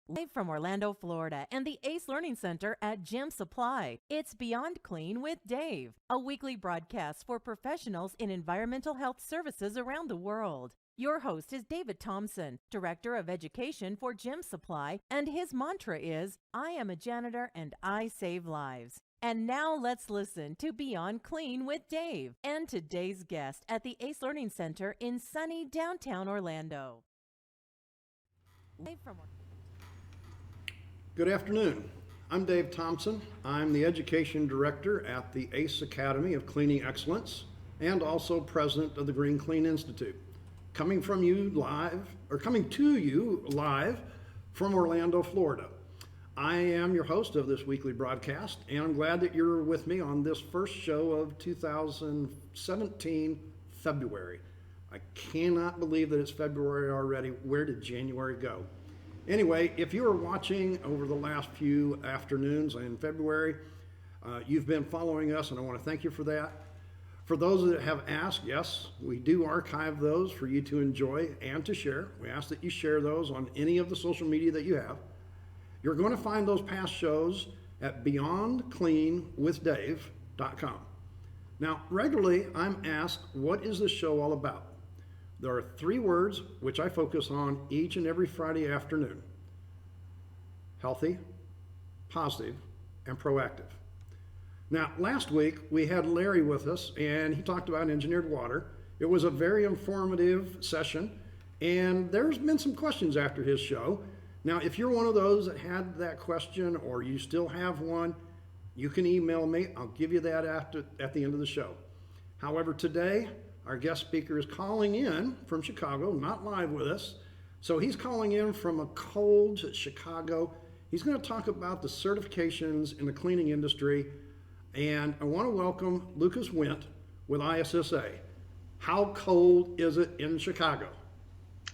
Live from Orlando, Florida, and the ACE Learning Center at Gym Supply, it's Beyond Clean with Dave, a weekly broadcast for professionals in environmental health services around the world. Your host is David Thompson, Director of Education for Gym Supply, and his mantra is, I am a janitor and I save lives. And now let's listen to Beyond Clean with Dave and today's guest at the ACE Learning Center in sunny downtown Orlando. Live from Good afternoon. I'm Dave Thompson. I'm the Education Director at the ACE Academy of Cleaning Excellence and also President of the Green Clean Institute. Coming to you live from Orlando, Florida. I am your host of this weekly broadcast, and I'm glad that you're with me on this first show of 2017, February. I cannot believe that it's February already. Where did January go? Anyway, if you were watching over the last few afternoons in February, you've been following us, and I want to thank you for that. For those that have asked, yes, we do archive those for you to enjoy and to share. We ask that you share those on any of the social media that you have. You're going to find those past shows at beyondcleanwithdave.com. Now, regularly, I'm asked, what is this show all about? There are three words which I focus on each and every Friday afternoon: healthy, positive, and proactive. Now, last week we had Larry with us, and he talked about engineered water. It was a very informative session, and there's been some questions after his show. Now, if you're one of those that had that question or you still have one, you can email me. I'll give you that at the end of the show. However, today, our guest speaker is calling in from Chicago, not live with us. So he's calling in from a cold Chicago. He's going to talk about the certifications in the cleaning industry. And I want to welcome Lucas Wendt with ISSA. How cold is it in Chicago?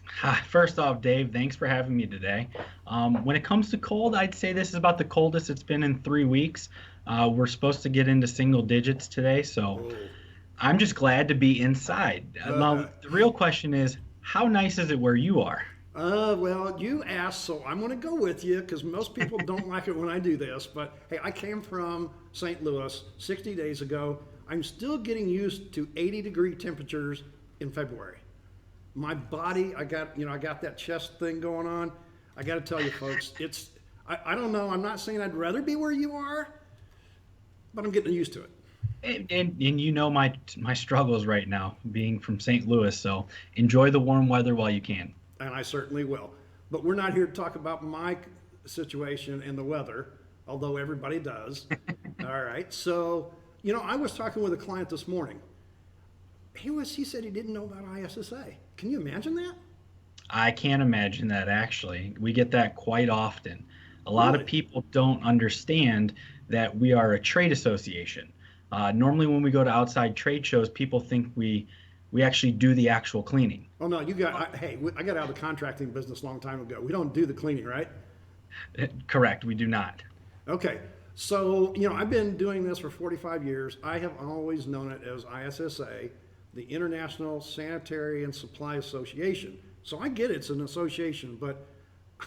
Hi, first off, Dave, thanks for having me today. When it comes to cold, I'd say this is about the coldest it's been in 3 weeks. We're supposed to get into single digits today, so I'm just glad to be inside. Now, the real question is, how nice is it where you are? Well, you asked, so I'm going to go with you because most people don't like it when I do this. But hey, I came from St. Louis 60 days ago. I'm still getting used to 80-degree temperatures in February. My body, I got that chest thing going on. I got to tell you, folks, I don't know. I'm not saying I'd rather be where you are, but I'm getting used to it. And you know my struggles right now, being from St. Louis, so enjoy the warm weather while you can. And I certainly will. But we're not here to talk about my situation and the weather, although everybody does. All right. So, I was talking with a client this morning. He said he didn't know about ISSA. Can you imagine that? I can't imagine that, actually. We get that quite often. A lot of people don't understand that we are a trade association. Normally when we go to outside trade shows, people think we actually do the actual cleaning. Oh, no, I got out of the contracting business a long time ago. We don't do the cleaning, right? Correct, we do not. Okay, so, I've been doing this for 45 years. I have always known it as ISSA, the International Sanitary and Supply Association. So I get it's an association, but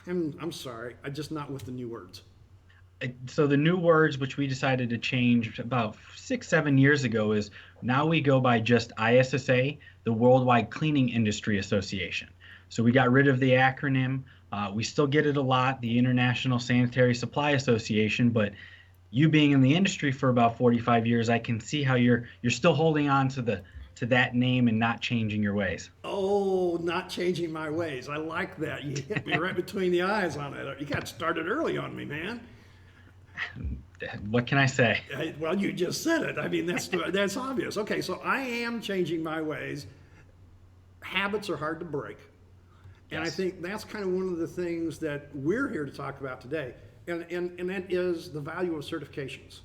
I'm sorry, I'm just not with the new words. So the new words, which we decided to change about 6-7 years ago, is now we go by just ISSA, the Worldwide Cleaning Industry Association. So we got rid of the acronym. We still get it a lot, the International Sanitary Supply Association, but you being in the industry for about 45 years, I can see how you're still holding on to that name and not changing your ways. Oh, not changing my ways. I like that. You hit me right between the eyes on it. You got started early on me, man. What can I say? Well, you just said it. I mean, that's obvious. Okay, so I am changing my ways. Habits are hard to break. And Yes. I think that's kind of one of the things that we're here to talk about today. And that is the value of certifications.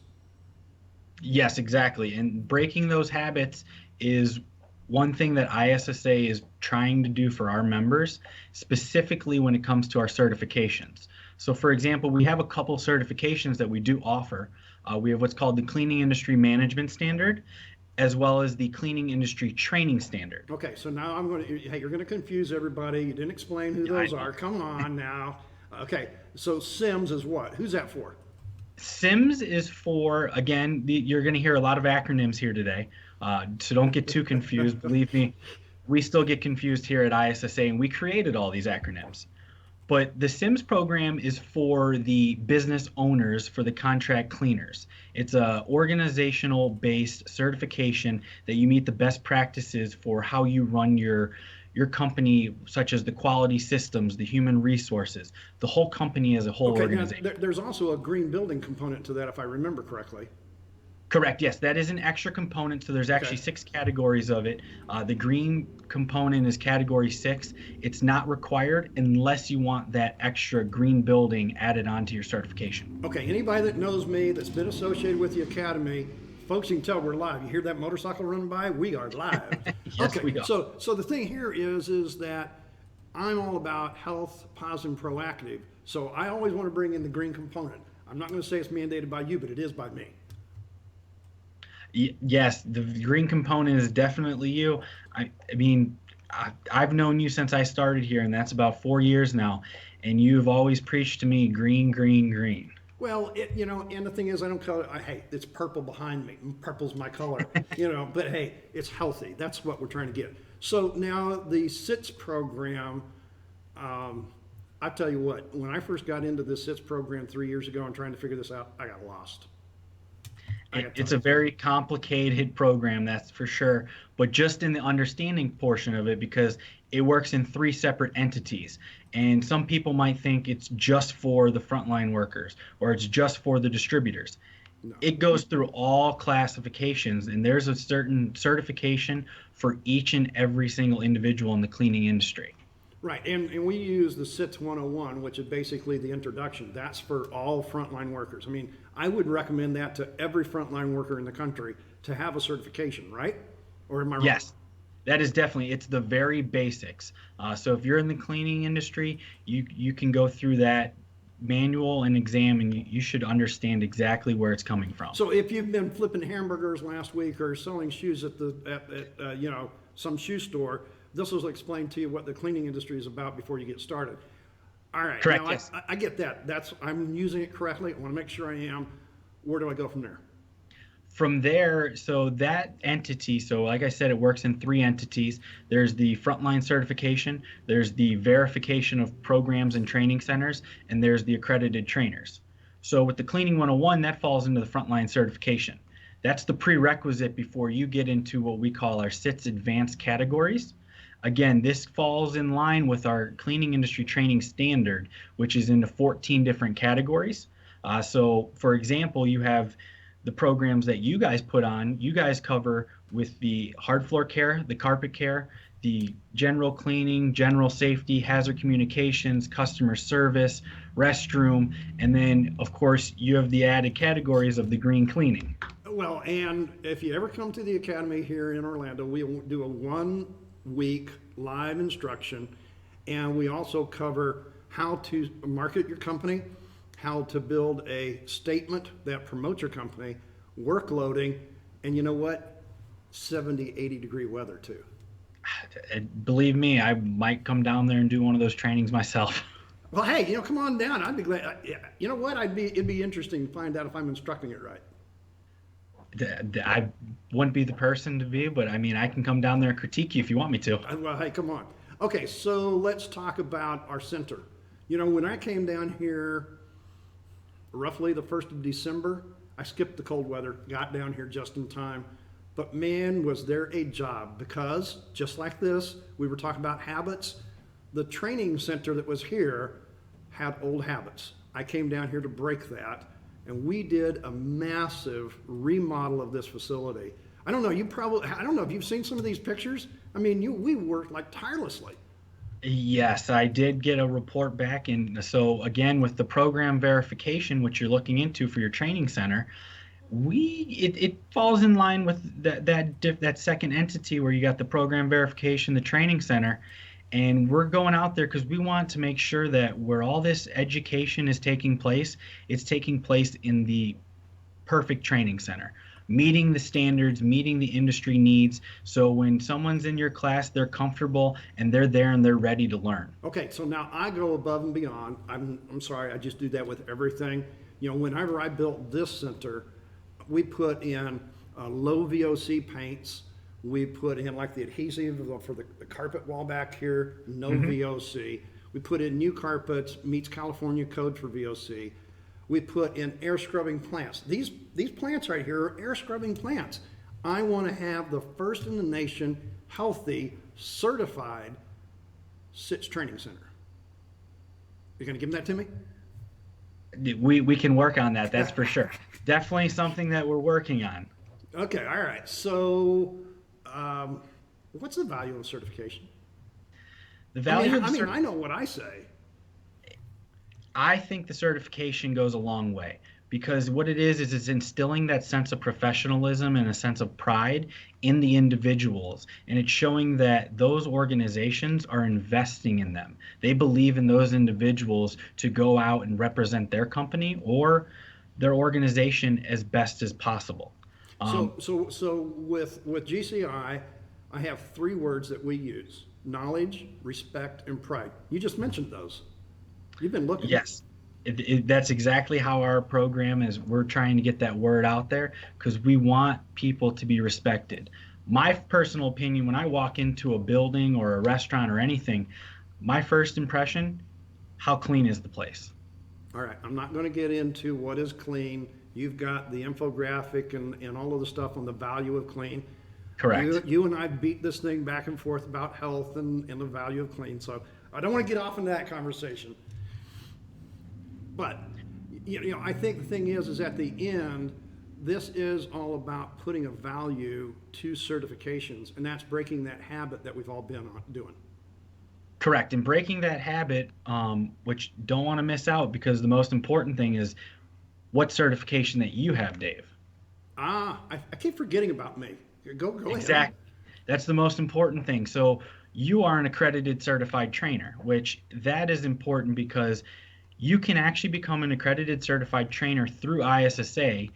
Yes, exactly. And breaking those habits is one thing that ISSA is trying to do for our members, specifically when it comes to our certifications. So for example, we have a couple certifications that we do offer. We have what's called the Cleaning Industry Management Standard, as well as the Cleaning Industry Training Standard. Okay, so now hey, you're going to confuse everybody. You didn't explain who those are. Come on now. Okay, So SIMS is what? Who's that for? SIMS is for, again, you're going to hear a lot of acronyms here today, so don't get too confused. Believe me, we still get confused here at ISSA, and we created all these acronyms. But the SIMS program is for the business owners, for the contract cleaners. It's a organizational-based certification that you meet the best practices for how you run your company, such as the quality systems, the human resources, the whole company as a whole organization. Now, there's also a green building component to that, if I remember correctly. Correct. Yes, that is an extra component. So there's actually 6 categories of it. The green component is category 6. It's not required unless you want that extra green building added onto your certification. Okay, anybody that knows me that's been associated with the academy, folks, you can tell we're live. You hear that motorcycle running by? We are live. Yes, okay, we are. So the thing here is that I'm all about health, positive, and proactive. So I always want to bring in the green component. I'm not going to say it's mandated by you, but it is by me. Yes, the green component is definitely you. I mean, I've known you since I started here, and that's about 4 years now. And you've always preached to me green, green, green. Well, and the thing is, I don't call it, hey, it's purple behind me. Purple's my color, but hey, it's healthy. That's what we're trying to get. So now the SITS program, I tell you what, when I first got into this SITS program 3 years ago and trying to figure this out, I got lost. It's a very complicated program, that's for sure, but just in the understanding portion of it, because it works in 3 separate entities. And some people might think it's just for the frontline workers or it's just for the distributors. No. It goes through all classifications, and there's a certain certification for each and every single individual in the cleaning industry. Right, and we use the SITS 101, which is basically the introduction. That's for all frontline workers. I mean, I would recommend that to every frontline worker in the country to have a certification, right? Or am I wrong? Yes, that is definitely, it's the very basics. So if you're in the cleaning industry, you can go through that manual and exam, and you should understand exactly where it's coming from. So if you've been flipping hamburgers last week or selling shoes at some shoe store, this will explain to you what the cleaning industry is about before you get started. All right. Correct. Now, yes. I get that. I'm using it correctly. I want to make sure I am. Where do I go from there? From there, so that entity, so like I said, it works in 3 entities. There's the frontline certification, there's the verification of programs and training centers, and there's the accredited trainers. So with the Cleaning 101, that falls into the frontline certification. That's the prerequisite before you get into what we call our SITS advanced categories. Again, this falls in line with our cleaning industry training standard, which is into 14 different categories. So for example, you have the programs that you guys put on. You guys cover with the hard floor care, the carpet care, the general cleaning, general safety, hazard communications, customer service, restroom, and then of course you have the added categories of the green cleaning. Well, and if you ever come to the academy here in Orlando, we will do a 1-week live instruction, and we also cover how to market your company, how to build a statement that promotes your company, work loading, and you know what? 70, 80 degree weather too. Believe me, I might come down there and do one of those trainings myself. Well, hey, come on down. I'd be glad. You know what? It'd be interesting to find out if I'm instructing it right. I wouldn't be the person to be, but I mean, I can come down there and critique you if you want me to. Well, hey, come on. Okay, so let's talk about our center. When I came down here roughly the 1st of December, I skipped the cold weather, got down here just in time. But man, was there a job, because just like this, we were talking about habits. The training center that was here had old habits. I came down here to break that, and we did a massive remodel of this facility. I don't know if you've seen some of these pictures. I mean, we worked like tirelessly. Yes, I did get a report back, and so again, with the program verification, which you're looking into for your training center, it falls in line with that second entity where you got the program verification, the training center, and we're going out there because we want to make sure that where all this education is taking place, it's taking place in the perfect training center. meeting the standards, meeting the industry needs. So when someone's in your class, they're comfortable and they're there and they're ready to learn. Okay, so now I go above and beyond. I'm sorry, I just do that with everything. You know, whenever I built this center, we put in low VOC paints. We put in like the adhesive for the carpet wall back here, no VOC. We put in new carpets, meets California code for VOC. We put in air scrubbing plants. These plants right here are air scrubbing plants. I want to have the first in the nation healthy, certified SITS training center. You're going to give that to me? We can work on that, that's for sure. Definitely something that we're working on. Okay, all right. So, what's the value of certification? The value of the I know what I say. I think the certification goes a long way, because what it is it's instilling that sense of professionalism and a sense of pride in the individuals, and it's showing that those organizations are investing in them. They believe in those individuals to go out and represent their company or their organization as best as possible. So with GCI, I have 3 words that we use: knowledge, respect, and pride. You just mentioned those. You've been looking. Yes, that's exactly how our program is. We're trying to get that word out there because we want people to be respected. My personal opinion, when I walk into a building or a restaurant or anything, my first impression, how clean is the place? All right, I'm not going to get into what is clean. You've got the infographic and all of the stuff on the value of clean. Correct. You and I beat this thing back and forth about health and the value of clean. So I don't want to get off into that conversation. But, you know, I think the thing is at the end, this is all about putting a value to certifications, and that's breaking that habit that we've all been doing. Correct. And breaking that habit, which don't want to miss out, because the most important thing is what certification that you have, Dave. I keep forgetting about me. Go ahead. Exactly. That's the most important thing. So you are an accredited certified trainer, which that is important because you can actually become an accredited certified trainer through ISSA,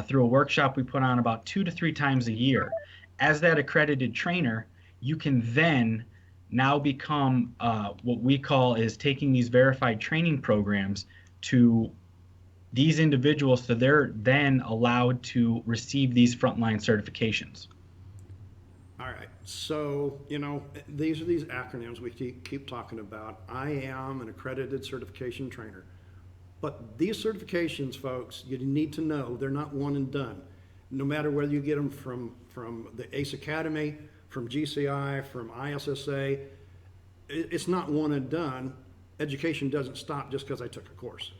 through a workshop we put on about 2 to 3 times a year. As that accredited trainer, you can then now become what we call is taking these verified training programs to these individuals, so they're then allowed to receive these frontline certifications. All right. So, you know, these are these acronyms we keep talking about. I am an accredited certification trainer. But these certifications, folks, you need to know they're not one and done. No matter whether you get them from the ACE Academy, from GCI, from ISSA, it's not one and done. Education doesn't stop just because I took a course.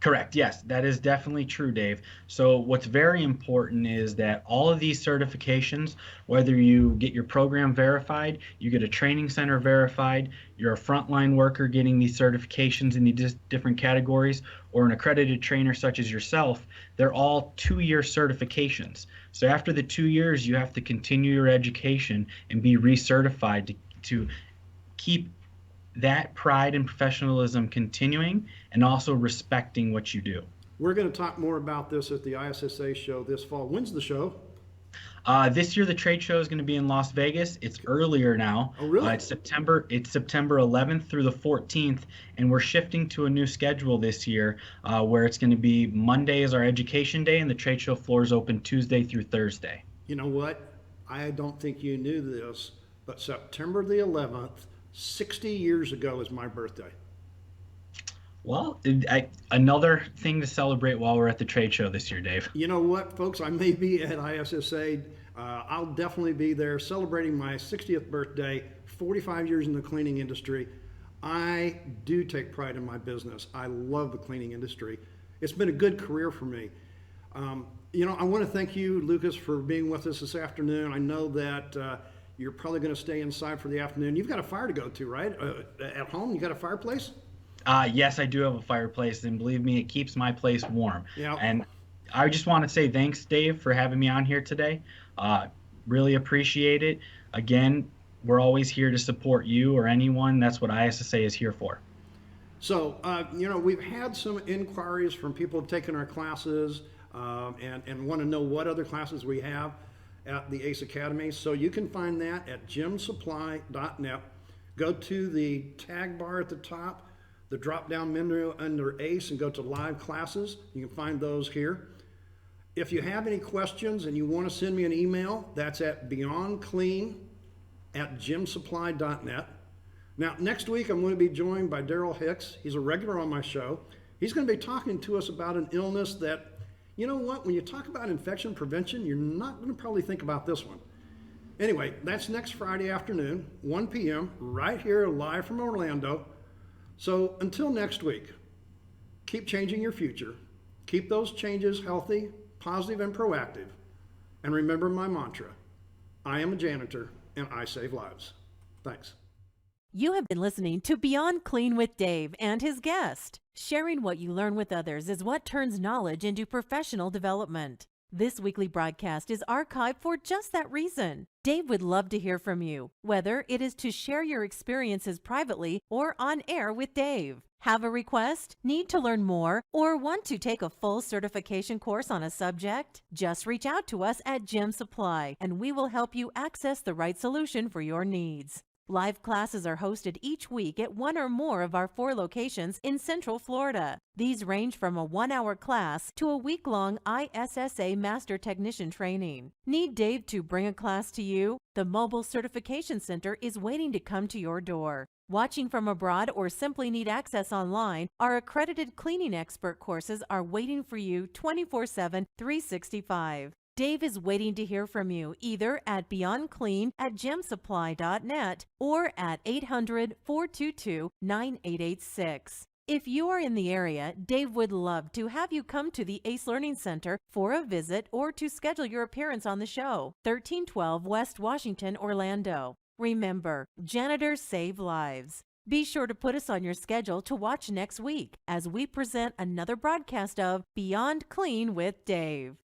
Correct. Yes, that is definitely true, Dave. So what's very important is that all of these certifications, whether you get your program verified, you get a training center verified, you're a frontline worker getting these certifications in these different categories, or an accredited trainer such as yourself, they're all 2-year certifications. So after the 2 years, you have to continue your education and be recertified to keep that pride and professionalism continuing, and also respecting what you do. We're going to talk more about this at the ISSA show this fall. When's the show? This year the trade show is going to be in Las Vegas. It's earlier now. Oh, really? It's September 11th through the 14th, and we're shifting to a new schedule this year where it's going to be Monday is our education day, and the trade show floor is open Tuesday through Thursday. You know what? I don't think you knew this, but September the 11th, 60 years ago is my birthday. Well, another thing to celebrate while we're at the trade show this year, Dave. You know what, folks? I may be at ISSA. I'll definitely be there celebrating my 60th birthday, 45 years in the cleaning industry. I do take pride in my business. I love the cleaning industry. It's been a good career for me. You know, I want to thank you, Lucas, for being with us this afternoon. I know that you're probably going to stay inside for the afternoon. You've got a fire to go to, right? At home, you got a fireplace? Yes, I do have a fireplace, and believe me, it keeps my place warm. Yeah. And I just want to say thanks, Dave, for having me on here today. Really appreciate it. Again, we're always here to support you or anyone. That's what ISSA is here for. So, you know, we've had some inquiries from people who've taken our classes. and want to know what other classes we have at the ACE Academy. So you can find that at gymsupply.net. Go to the tag bar at the top, the drop-down menu under ACE, and go to live classes. You can find those here. If you have any questions and you want to send me an email, that's at beyondclean@gymsupply.net. Now, next week I'm going to be joined by Daryl Hicks. He's a regular on my show. He's going to be talking to us about an illness that, you know what, when you talk about infection prevention, you're not going to probably think about this one. Anyway, that's next Friday afternoon, 1 p.m., right here live from Orlando. So until next week, keep changing your future. Keep those changes healthy, positive, and proactive. And remember my mantra, I am a janitor and I save lives. Thanks. You have been listening to Beyond Clean with Dave and his guest. Sharing what you learn with others is what turns knowledge into professional development. This weekly broadcast is archived for just that reason. Dave would love to hear from you, whether it is to share your experiences privately or on air with Dave. Have a request, need to learn more, or want to take a full certification course on a subject? Just reach out to us at Gym Supply, and we will help you access the right solution for your needs. Live classes are hosted each week at one or more of our 4 locations in Central Florida. These range from a 1-hour class to a week-long ISSA Master Technician training. Need Dave to bring a class to you? The Mobile Certification Center is waiting to come to your door. Watching from abroad or simply need access online, our accredited cleaning expert courses are waiting for you 24/7, 365. Dave is waiting to hear from you either at beyondclean@gymsupply.net or at 800-422-9886. If you are in the area, Dave would love to have you come to the ACE Learning Center for a visit or to schedule your appearance on the show, 1312 West Washington, Orlando. Remember, janitors save lives. Be sure to put us on your schedule to watch next week as we present another broadcast of Beyond Clean with Dave.